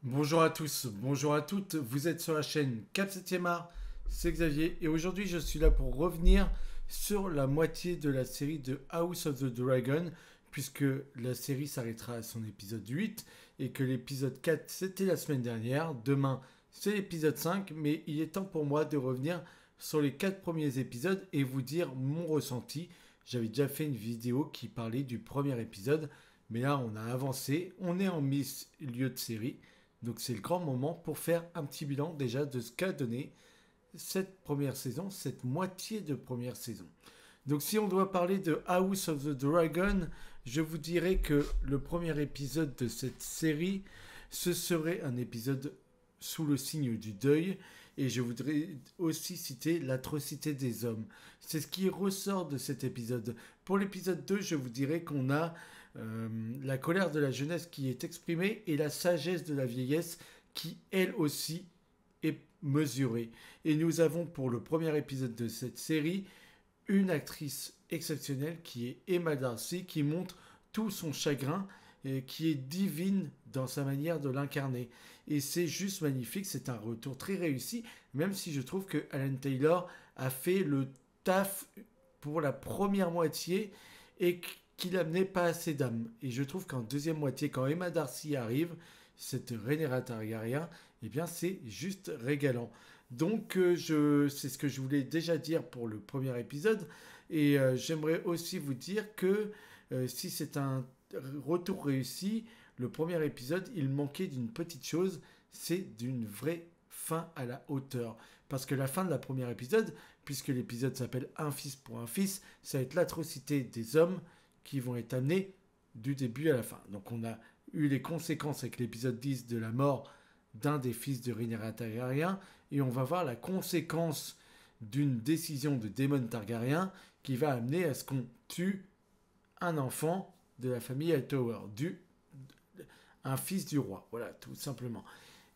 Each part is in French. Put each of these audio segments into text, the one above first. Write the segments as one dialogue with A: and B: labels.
A: Bonjour à tous, bonjour à toutes, vous êtes sur la chaîne Cap 7e art, c'est Xavier et aujourd'hui je suis là pour revenir sur la moitié de la série de House of the Dragon puisque la série s'arrêtera à son épisode 8 et que l'épisode 4 c'était la semaine dernière, demain c'est l'épisode 5 mais il est temps pour moi de revenir sur les 4 premiers épisodes et vous dire mon ressenti. J'avais déjà fait une vidéo qui parlait du premier épisode mais là on a avancé, on est en milieu de série. Donc c'est le grand moment pour faire un petit bilan déjà de ce qu'a donné cette première saison, cette moitié de première saison. Donc si on doit parler de House of the Dragon, je vous dirais que le premier épisode de cette série, ce serait un épisode sous le signe du deuil. Et je voudrais aussi citer l'atrocité des hommes. C'est ce qui ressort de cet épisode. Pour l'épisode 2, je vous dirais qu'on a la colère de la jeunesse qui est exprimée et la sagesse de la vieillesse qui, elle aussi, est mesurée. Et nous avons pour le premier épisode de cette série une actrice exceptionnelle qui est Emma Darcy qui montre tout son chagrin et qui est divine dans sa manière de l'incarner. Et c'est juste magnifique, c'est un retour très réussi, même si je trouve que Alan Taylor a fait le taf pour la première moitié et qu'il amenait pas assez d'âme. Et je trouve qu'en deuxième moitié, quand Emma Darcy arrive, cette Rhaenyra Targaryen, eh bien c'est juste régalant. Donc c'est ce que je voulais déjà dire pour le premier épisode. Et j'aimerais aussi vous dire que si c'est un retour réussi, le premier épisode, il manquait d'une petite chose, c'est d'une vraie fin à la hauteur. Parce que la fin de la première épisode, puisque l'épisode s'appelle Un fils pour un fils, ça va être l'atrocité des hommes qui vont être amenés du début à la fin. Donc on a eu les conséquences avec l'épisode 10 de la mort d'un des fils de Rhaenyra Targaryen, et on va voir la conséquence d'une décision de Daemon Targaryen qui va amener à ce qu'on tue un enfant de la famille Hightower, un fils du roi, voilà, tout simplement.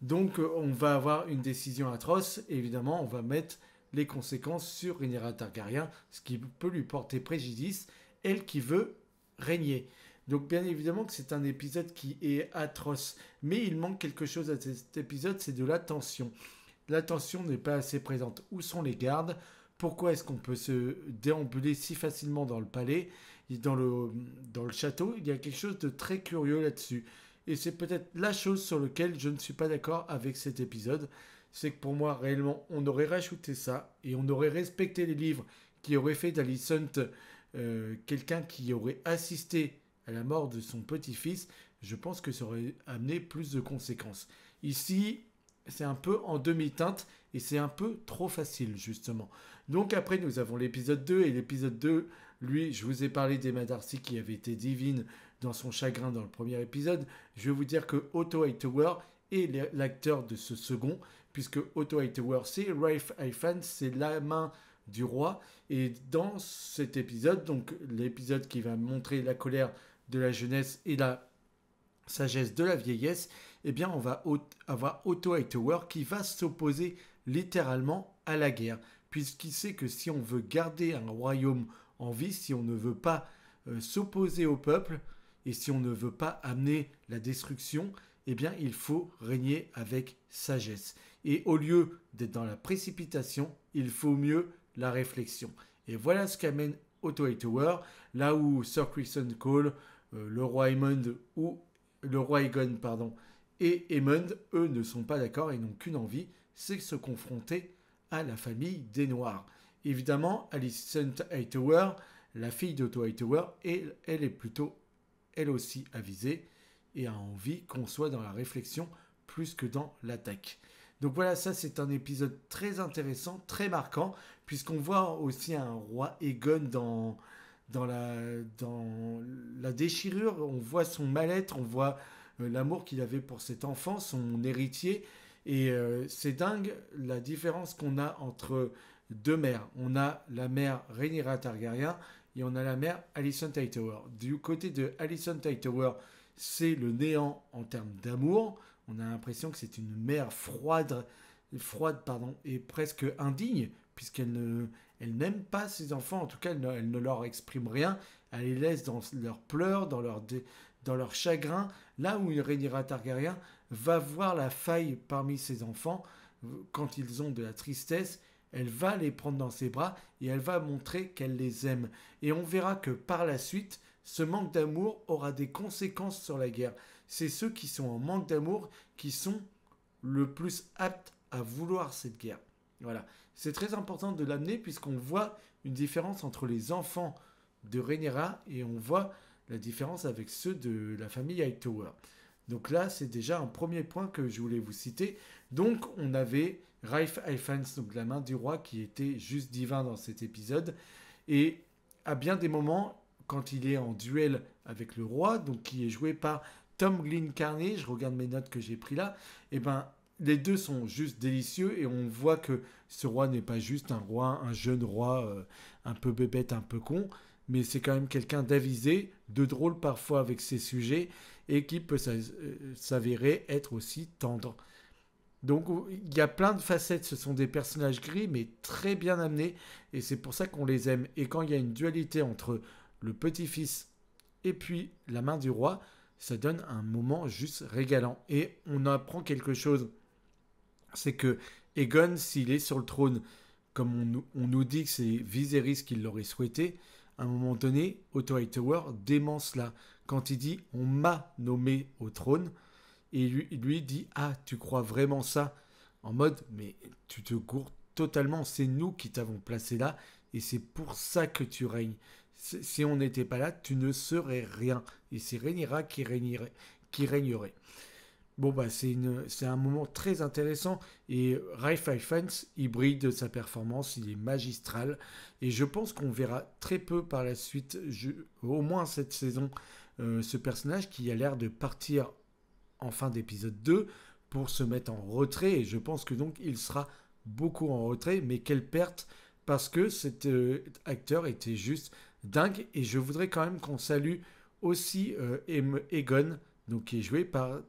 A: Donc on va avoir une décision atroce, et évidemment on va mettre les conséquences sur Rhaenyra Targaryen, ce qui peut lui porter préjudice, elle qui veut régner. Donc bien évidemment que c'est un épisode qui est atroce, mais il manque quelque chose à cet épisode, c'est de la tension. La tension n'est pas assez présente. Où sont les gardes? Pourquoi est-ce qu'on peut se déambuler si facilement dans le palais et dans le château? Il y a quelque chose de très curieux là-dessus. Et c'est peut-être la chose sur laquelle je ne suis pas d'accord avec cet épisode. C'est que pour moi, réellement, on aurait rajouté ça et on aurait respecté les livres qui auraient fait d'Alicent quelqu'un qui aurait assisté à la mort de son petit-fils. Je pense que ça aurait amené plus de conséquences. Ici, c'est un peu en demi-teinte et c'est un peu trop facile justement. Donc après nous avons l'épisode 2 et l'épisode 2, lui je vous ai parlé d'Emma Darcy qui avait été divine dans son chagrin dans le premier épisode. Je vais vous dire que Otto Hightower est l'acteur de ce second puisque Otto Hightower c'est Rafe Ifan, c'est la main du roi et dans cet épisode, donc l'épisode qui va montrer la colère de la jeunesse et la sagesse de la vieillesse, eh bien on va avoir Otto Hightower qui va s'opposer littéralement à la guerre, puisqu'il sait que si on veut garder un royaume en vie, si on ne veut pas s'opposer au peuple, et si on ne veut pas amener la destruction, eh bien il faut régner avec sagesse. Et au lieu d'être dans la précipitation, il faut mieux la réflexion. Et voilà ce qu'amène Otto Hightower, là où Sir Criston Cole, le roi Aemond ou le roi Aegon, pardon, et Aemond, eux, ne sont pas d'accord et n'ont qu'une envie, c'est de se confronter à la famille des Noirs. Évidemment, Alicent Hightower, la fille d'Otto Hightower, elle est plutôt, elle aussi, avisée et a envie qu'on soit dans la réflexion plus que dans l'attaque. Donc voilà, ça c'est un épisode très intéressant, très marquant, puisqu'on voit aussi un roi Aegon dans la déchirure, on voit son mal-être, on voit l'amour qu'il avait pour cet enfant, son héritier. Et c'est dingue la différence qu'on a entre deux mères. On a la mère Rhaenyra Targaryen et on a la mère Alicent Hightower. Du côté de Alicent Hightower, c'est le néant en termes d'amour. On a l'impression que c'est une mère froide et presque indigne, elle n'aime pas ses enfants, en tout cas elle ne leur exprime rien, elle les laisse dans leurs pleurs, dans leur chagrin, là où Rhaenyra Targaryen va voir la faille parmi ses enfants, quand ils ont de la tristesse, elle va les prendre dans ses bras et elle va montrer qu'elle les aime. Et on verra que par la suite, ce manque d'amour aura des conséquences sur la guerre. C'est ceux qui sont en manque d'amour qui sont le plus aptes à vouloir cette guerre. Voilà. C'est très important de l'amener puisqu'on voit une différence entre les enfants de Rhaenyra et on voit la différence avec ceux de la famille Hightower. Donc là, c'est déjà un premier point que je voulais vous citer. Donc, on avait Rafe Ifans, donc la main du roi, qui était juste divin dans cet épisode. Et à bien des moments, quand il est en duel avec le roi, donc qui est joué par Tom Glynn-Carney, je regarde mes notes que j'ai pris là, et ben les deux sont juste délicieux et on voit que ce roi n'est pas juste un roi, un jeune roi un peu bébête, un peu con, mais c'est quand même quelqu'un d'avisé, de drôle parfois avec ses sujets et qui peut s'avérer être aussi tendre. Donc il y a plein de facettes, ce sont des personnages gris mais très bien amenés et c'est pour ça qu'on les aime. Et quand il y a une dualité entre le petit-fils et puis la main du roi, ça donne un moment juste régalant. Et on apprend quelque chose, c'est que Aegon, s'il est sur le trône, comme on nous dit que c'est Viserys qui l'aurait souhaité, à un moment donné, Otto Hightower dément cela. Quand il dit « on m'a nommé au trône », et lui dit « ah, tu crois vraiment ça ?» En mode « mais tu te gourdes totalement, c'est nous qui t'avons placé là, et c'est pour ça que tu règnes. Si on n'était pas là, tu ne serais rien. Et c'est Rhaenyra qui régnerait. » Bon, bah, c'est un moment très intéressant. Et Rafe Ifans, il brille de sa performance, il est magistral. Et je pense qu'on verra très peu par la suite, au moins cette saison, ce personnage qui a l'air de partir en fin d'épisode 2 pour se mettre en retrait. Et je pense que donc il sera beaucoup en retrait. Mais quelle perte, parce que cet acteur était juste dingue. Et je voudrais quand même qu'on salue aussi Aegon, donc qui est joué par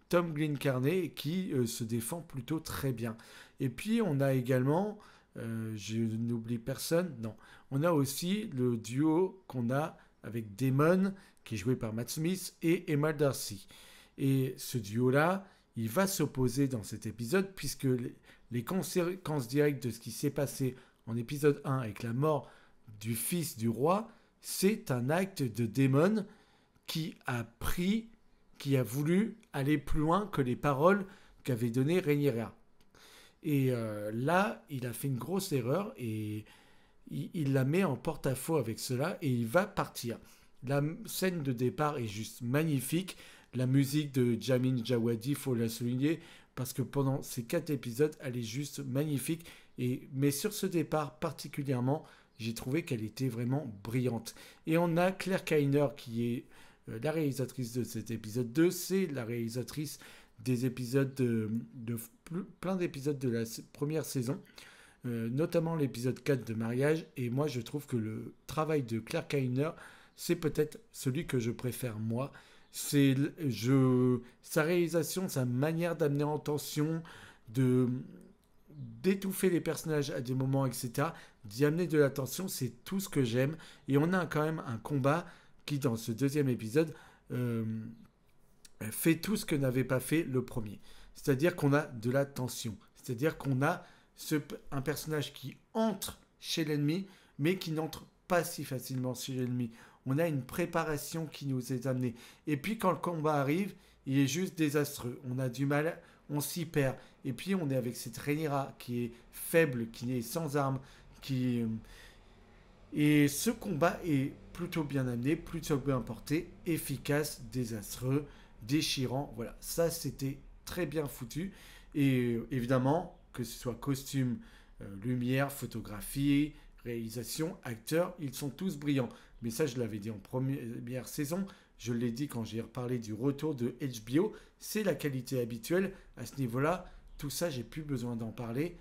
A: Tom Glynn-Carney, qui se défend plutôt très bien. Et puis on a également, je n'oublie personne, non, on a aussi le duo qu'on a avec Daemon, qui est joué par Matt Smith, et Emma Darcy. Et ce duo-là, il va s'opposer dans cet épisode, puisque les conséquences directes de ce qui s'est passé en épisode 1 avec la mort du fils du roi, c'est un acte de Daemon qui a voulu aller plus loin que les paroles qu'avait données Rhaenyra. Et là, il a fait une grosse erreur et il la met en porte-à-faux avec cela et il va partir. La scène de départ est juste magnifique. La musique de Jamin Djawadi, il faut la souligner, parce que pendant ces 4 épisodes, elle est juste magnifique. Mais sur ce départ particulièrement, j'ai trouvé qu'elle était vraiment brillante. Et on a Claire Kainer qui est la réalisatrice de cet épisode 2, c'est la réalisatrice des épisodes plein d'épisodes de la première saison, notamment l'épisode 4 de mariage. Et moi, je trouve que le travail de Claire Kainer, c'est peut-être celui que je préfère moi. Sa réalisation, sa manière d'amener en tension, d'étouffer les personnages à des moments, etc., d'y amener de la tension, c'est tout ce que j'aime. Et on a quand même un combat qui, dans ce deuxième épisode, fait tout ce que n'avait pas fait le premier. C'est-à-dire qu'on a de la tension. C'est-à-dire qu'on a un personnage qui entre chez l'ennemi, mais qui n'entre pas si facilement chez l'ennemi. On a une préparation qui nous est amenée. Et puis quand le combat arrive, il est juste désastreux. On a du mal, on s'y perd. Et puis on est avec cette Rhaenyra qui est faible, qui est sans armes, Et ce combat est plutôt bien amené, plutôt bien porté, efficace, désastreux, déchirant. Voilà, ça c'était très bien foutu. Et évidemment, que ce soit costume, lumière, photographie, réalisation, acteurs, ils sont tous brillants. Mais ça, je l'avais dit en première saison, je l'ai dit quand j'ai reparlé du retour de HBO, c'est la qualité habituelle. À ce niveau-là, tout ça, j'ai plus besoin d'en parler.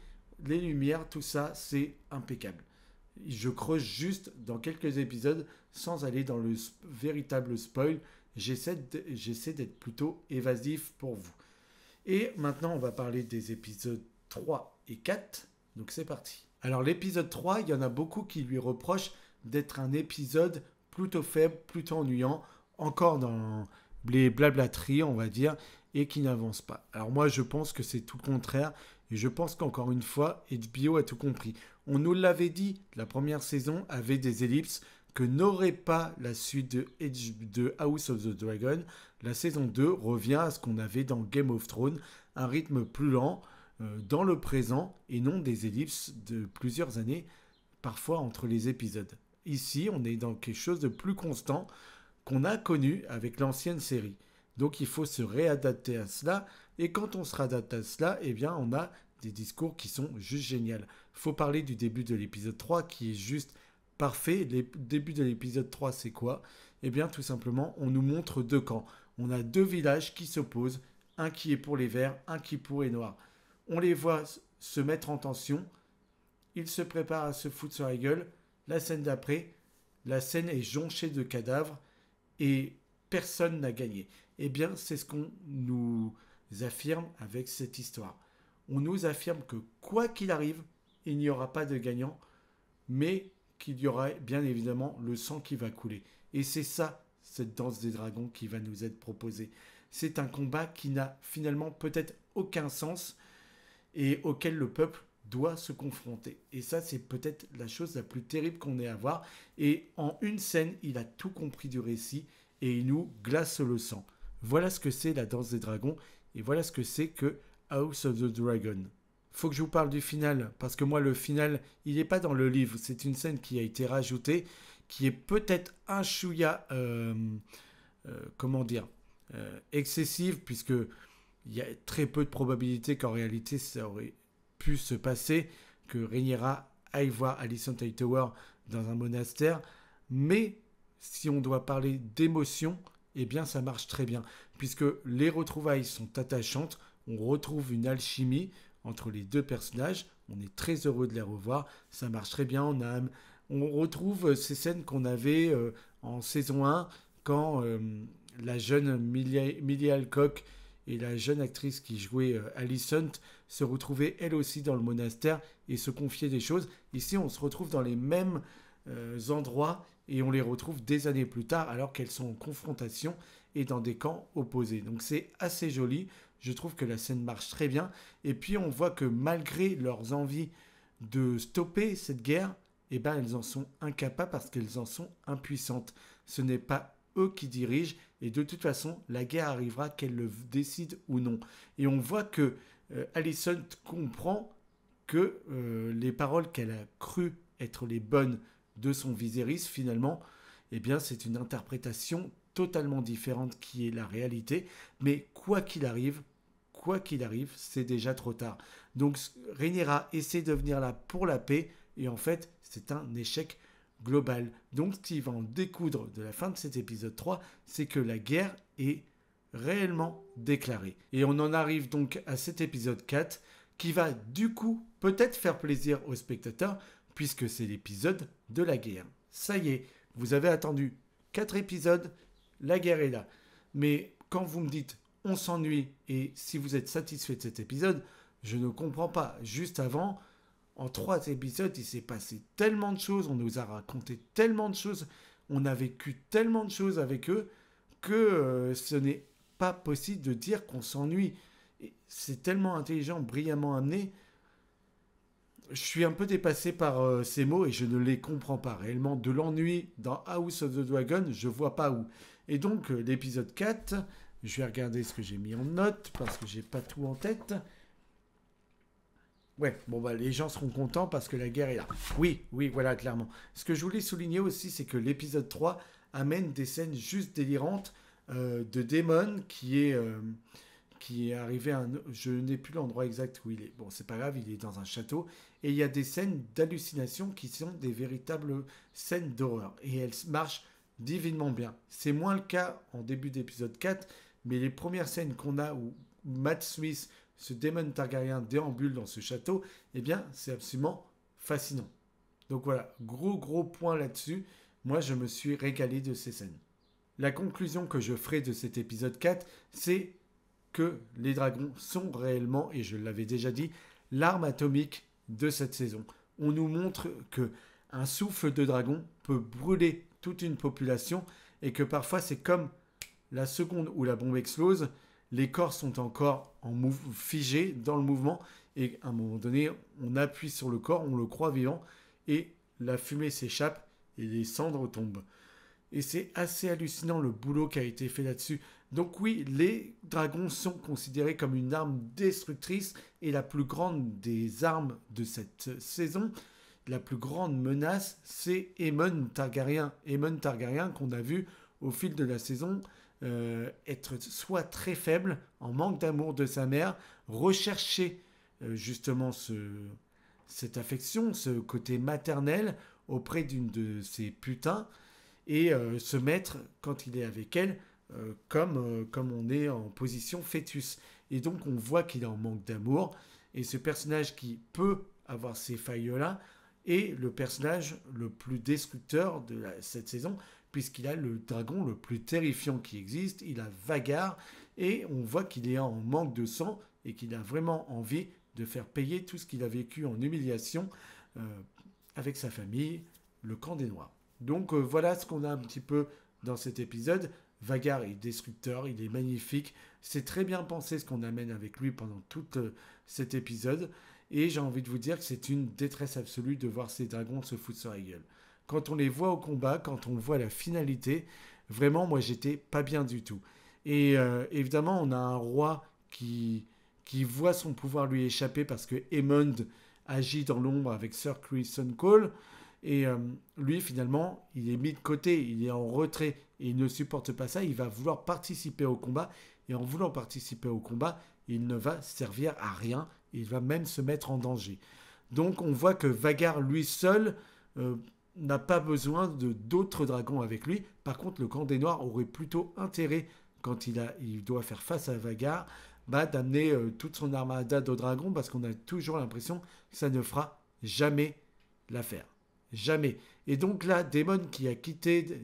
A: Les lumières, tout ça, c'est impeccable. Je creuse juste dans quelques épisodes sans aller dans le véritable spoil. J'essaie d'être plutôt évasif pour vous. Et maintenant, on va parler des épisodes 3 et 4. Donc c'est parti. Alors l'épisode 3, il y en a beaucoup qui lui reprochent d'être un épisode plutôt faible, plutôt ennuyant, encore dans les blablateries, on va dire, et qui n'avancent pas. Alors moi, je pense que c'est tout le contraire, et je pense qu'encore une fois, HBO a tout compris. On nous l'avait dit, la première saison avait des ellipses que n'aurait pas la suite de House of the Dragon. La saison 2 revient à ce qu'on avait dans Game of Thrones, un rythme plus lent, dans le présent, et non des ellipses de plusieurs années, parfois entre les épisodes. Ici, on est dans quelque chose de plus constant qu'on a connu avec l'ancienne série. Donc il faut se réadapter à cela. Et quand on se réadapte à cela, eh bien on a des discours qui sont juste géniaux. Il faut parler du début de l'épisode 3 qui est juste parfait. Le début de l'épisode 3, c'est quoi? Eh bien tout simplement, on nous montre deux camps. On a deux villages qui s'opposent. Un qui est pour les verts, un qui est pour les noirs. On les voit se mettre en tension. Ils se préparent à se foutre sur la gueule. La scène d'après, la scène est jonchée de cadavres et personne n'a gagné. Eh bien, c'est ce qu'on nous affirme avec cette histoire. On nous affirme que quoi qu'il arrive, il n'y aura pas de gagnant, mais qu'il y aura bien évidemment le sang qui va couler. Et c'est ça, cette danse des dragons qui va nous être proposée. C'est un combat qui n'a finalement peut-être aucun sens et auquel le peuple doit se confronter. Et ça, c'est peut-être la chose la plus terrible qu'on ait à voir. Et en une scène, il a tout compris du récit et il nous glace le sang. Voilà ce que c'est la danse des dragons et voilà ce que c'est que House of the Dragon. Faut que je vous parle du final parce que moi, le final, il n'est pas dans le livre. C'est une scène qui a été rajoutée, qui est peut-être un chouïa, excessive puisque il y a très peu de probabilités qu'en réalité ça aurait pu se passer, que Rhaenyra aille voir Alicent Hightower dans un monastère, mais si on doit parler d'émotion, eh bien ça marche très bien, puisque les retrouvailles sont attachantes, on retrouve une alchimie entre les deux personnages, on est très heureux de les revoir, ça marche très bien, on retrouve ces scènes qu'on avait en saison 1, quand la jeune Millie Alcock et la jeune actrice qui jouait Alicent se retrouvaient elle aussi dans le monastère et se confiaient des choses. Ici, on se retrouve dans les mêmes endroits et on les retrouve des années plus tard alors qu'elles sont en confrontation et dans des camps opposés. Donc c'est assez joli. Je trouve que la scène marche très bien. Et puis on voit que malgré leurs envies de stopper cette guerre, eh ben, elles en sont incapables parce qu'elles en sont impuissantes. Ce n'est pas eux qui dirigent et de toute façon, la guerre arrivera qu'elle le décide ou non. Et on voit que Alicent comprend que les paroles qu'elle a cru être les bonnes de son Viserys, finalement, eh bien, c'est une interprétation totalement différente qui est la réalité. Mais quoi qu'il arrive, c'est déjà trop tard. Donc, Rhaenyra essaie de venir là pour la paix, et en fait, c'est un échec global. Donc, ce qui va en découdre de la fin de cet épisode 3, c'est que la guerre est réellement déclarée. Et on en arrive donc à cet épisode 4, qui va du coup peut-être faire plaisir aux spectateurs, puisque c'est l'épisode de la guerre. Ça y est, vous avez attendu 4 épisodes, la guerre est là. Mais quand vous me dites on s'ennuie, et si vous êtes satisfait de cet épisode, je ne comprends pas. Juste avant, en 3 épisodes, il s'est passé tellement de choses, on nous a raconté tellement de choses, on a vécu tellement de choses avec eux, que ce n'est pas possible de dire qu'on s'ennuie. C'est tellement intelligent, brillamment amené. Je suis un peu dépassé par ces mots et je ne les comprends pas. Réellement, de l'ennui dans House of the Dragon, je vois pas où. Et donc, l'épisode 4, je vais regarder ce que j'ai mis en note parce que j'ai pas tout en tête. Ouais, bon bah les gens seront contents parce que la guerre est là. Oui, voilà, clairement. Ce que je voulais souligner aussi, c'est que l'épisode 3 amène des scènes juste délirantes de Daemon qui est arrivé à un... Je n'ai plus l'endroit exact où il est. Bon, c'est pas grave, il est dans un château. Et il y a des scènes d'hallucination qui sont des véritables scènes d'horreur. Et elles marchent divinement bien. C'est moins le cas en début d'épisode 4, mais les premières scènes qu'on a où Matt Smith, ce Daemon Targaryen, déambule dans ce château, eh bien, c'est absolument fascinant. Donc voilà, gros point là-dessus. Moi, je me suis régalé de ces scènes. La conclusion que je ferai de cet épisode 4, c'est que les dragons sont réellement, et je l'avais déjà dit, l'arme atomique de cette saison. On nous montre que un souffle de dragon peut brûler toute une population et que parfois c'est comme la seconde où la bombe explose, les corps sont encore figés dans le mouvement et à un moment donné, on appuie sur le corps, on le croit vivant et la fumée s'échappe et les cendres tombent. Et c'est assez hallucinant le boulot qui a été fait là-dessus. Donc oui, les dragons sont considérés comme une arme destructrice et la plus grande des armes de cette saison. La plus grande menace, c'est Aemon Targaryen. Aemon Targaryen qu'on a vu au fil de la saison être soit très faible, en manque d'amour de sa mère, rechercher justement cette affection, ce côté maternel auprès d'une de ses putains et se mettre, quand il est avec elle, comme on est en position fœtus. Et donc on voit qu'il est en manque d'amour. Et ce personnage qui peut avoir ces failles-là est le personnage le plus destructeur de cette saison, puisqu'il a le dragon le plus terrifiant qui existe. Il a Vhagar, et on voit qu'il est en manque de sang, et qu'il a vraiment envie de faire payer tout ce qu'il a vécu en humiliation avec sa famille, le camp des Noirs. Donc voilà ce qu'on a un petit peu dans cet épisode. Vhagar est destructeur, il est magnifique. C'est très bien pensé ce qu'on amène avec lui pendant tout cet épisode. Et j'ai envie de vous dire que c'est une détresse absolue de voir ces dragons se foutre sur la gueule. Quand on les voit au combat, quand on voit la finalité, vraiment, moi, j'étais pas bien du tout. Et évidemment, on a un roi qui voit son pouvoir lui échapper parce que Aemond agit dans l'ombre avec Sir Criston Cole. Et lui, finalement, il est mis de côté, il est en retrait et il ne supporte pas ça. Il va vouloir participer au combat. Et en voulant participer au combat, il ne va servir à rien. Il va même se mettre en danger. Donc on voit que Vhagar, lui seul, n'a pas besoin d'autres dragons avec lui. Par contre, le camp des Noirs aurait plutôt intérêt, quand il doit faire face à Vhagar, d'amener toute son armada de dragons, parce qu'on a toujours l'impression que ça ne fera jamais l'affaire. Jamais. Et donc là, Daemon qui a quitté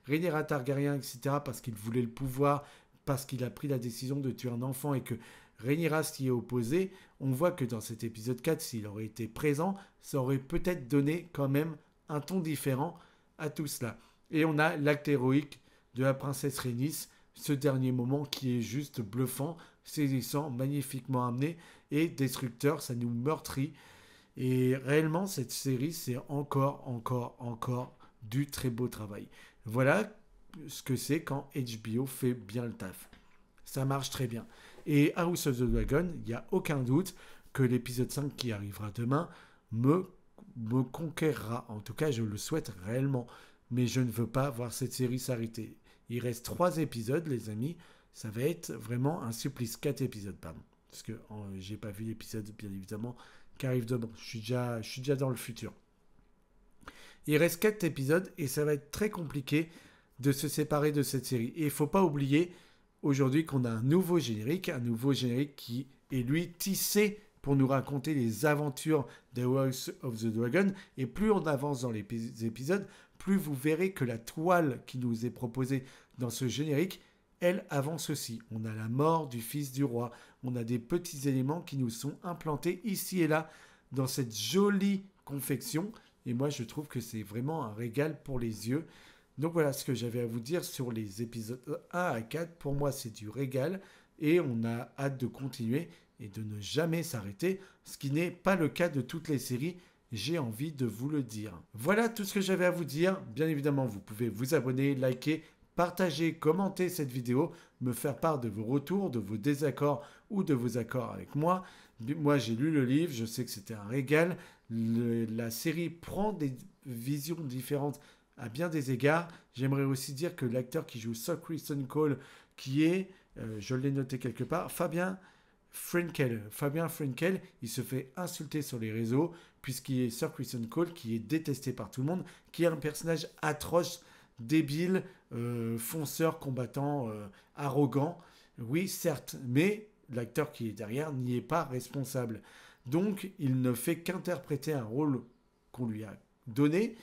A: Rhaenyra Targaryen, etc., parce qu'il voulait le pouvoir, parce qu'il a pris la décision de tuer un enfant et que Rhaenyra s'y est opposée, on voit que dans cet épisode 4, s'il aurait été présent, ça aurait peut-être donné quand même un ton différent à tout cela. Et on a l'acte héroïque de la princesse Rhaenys, ce dernier moment qui est juste bluffant, saisissant, magnifiquement amené et destructeur, ça nous meurtrit. Et réellement, cette série, c'est encore du très beau travail. Voilà ce que c'est quand HBO fait bien le taf. Ça marche très bien. Et House of the Dragon, il n'y a aucun doute que l'épisode 5 qui arrivera demain me conquérera. En tout cas, je le souhaite réellement. Mais je ne veux pas voir cette série s'arrêter. Il reste 3 épisodes, les amis. Ça va être vraiment un supplice. 4 épisodes, pardon. Parce que j'ai pas vu l'épisode, bien évidemment, qui arrive demain. Je suis déjà dans le futur. Il reste 4 épisodes et ça va être très compliqué de se séparer de cette série. Et il ne faut pas oublier aujourd'hui qu'on a un nouveau générique qui est lui tissé pour nous raconter les aventures de House of the Dragon. Et plus on avance dans les épisodes, plus vous verrez que la toile qui nous est proposée dans ce générique, elle avance aussi. On a la mort du fils du roi, on a des petits éléments qui nous sont implantés ici et là dans cette jolie confection. Et moi, je trouve que c'est vraiment un régal pour les yeux. Donc voilà ce que j'avais à vous dire sur les épisodes 1 à 4. Pour moi, c'est du régal et on a hâte de continuer et de ne jamais s'arrêter, ce qui n'est pas le cas de toutes les séries, j'ai envie de vous le dire. Voilà tout ce que j'avais à vous dire. Bien évidemment, vous pouvez vous abonner, liker, partager, commenter cette vidéo, me faire part de vos retours, de vos désaccords ou de vos accords avec moi. Moi, j'ai lu le livre, je sais que c'était un régal. La série prend des visions différentes à bien des égards. J'aimerais aussi dire que l'acteur qui joue Sir Criston Cole, qui est, je l'ai noté quelque part, Fabien Frankel, il se fait insulter sur les réseaux puisqu'il est Sir Criston Cole, qui est détesté par tout le monde, qui est un personnage atroce, débile, fonceur, combattant, arrogant. Oui, certes, mais l'acteur qui est derrière n'y est pas responsable. Donc, il ne fait qu'interpréter un rôle qu'on lui a donné.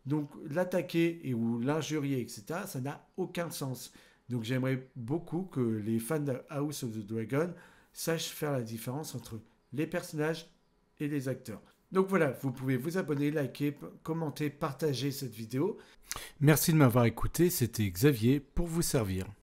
A: Donc, l'attaquer ou l'injurier, etc., ça n'a aucun sens. Donc, j'aimerais beaucoup que les fans de House of the Dragon sachent faire la différence entre les personnages et les acteurs. Donc voilà, vous pouvez vous abonner, liker, commenter, partager cette vidéo. Merci de m'avoir écouté, c'était Xavier pour vous servir.